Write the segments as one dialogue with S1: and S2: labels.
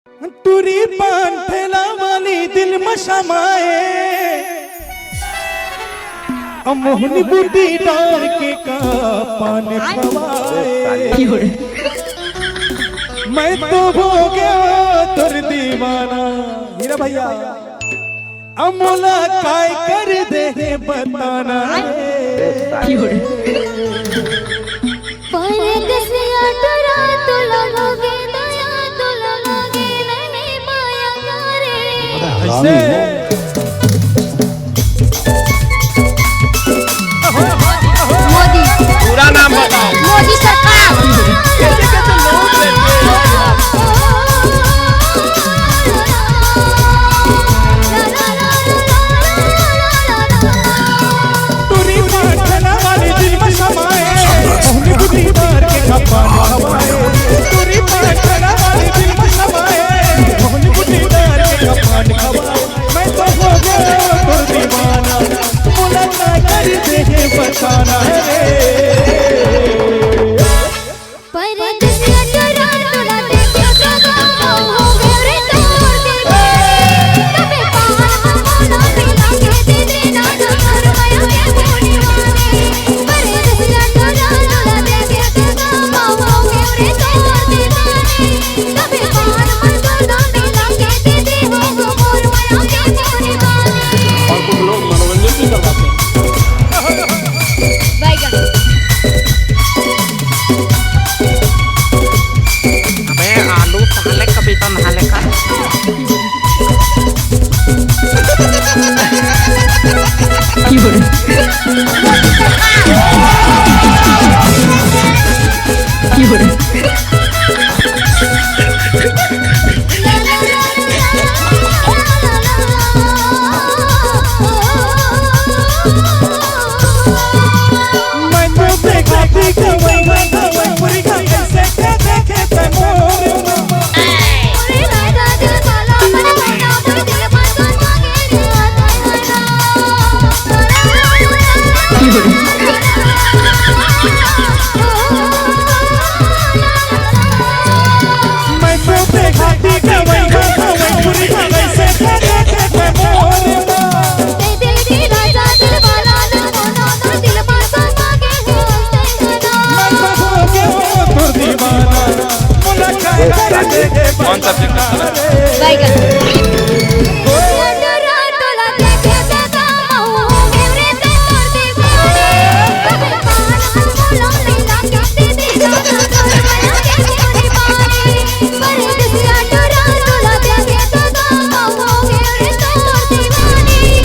S1: टुरी पान ठेला वाली दिल में समाए, मोहनी बूटी डाल के का पान खवाए। मैं तो हो गया तुर दीवाना मेरा भैया, अमोला काय कर दे बताना।
S2: मोदी पूरा नाम बताओ। मोदी सरकार।
S1: टुरी पाठला वाली दिल में समाए, मोहनी बूटी डाल के का पान खवाए। टुरी पाठला वाली दिल में समाए, मोहनी बूटी डाल के का पान खवाए। मैं तो हो गया तुर दीवाना, मोला काय कर दे बताना है।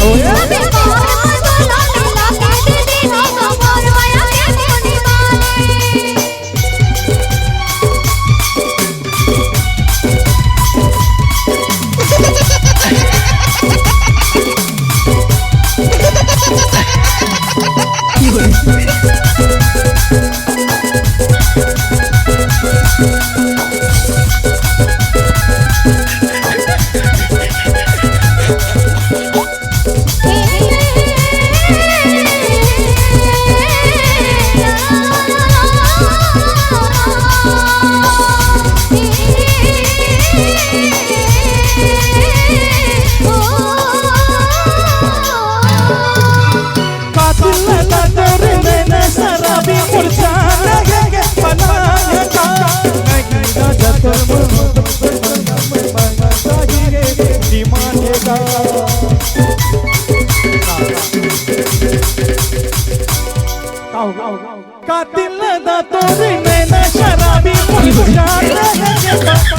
S2: कौन सा कातिल दा तोरी नैना शराबी मुर्शाद है।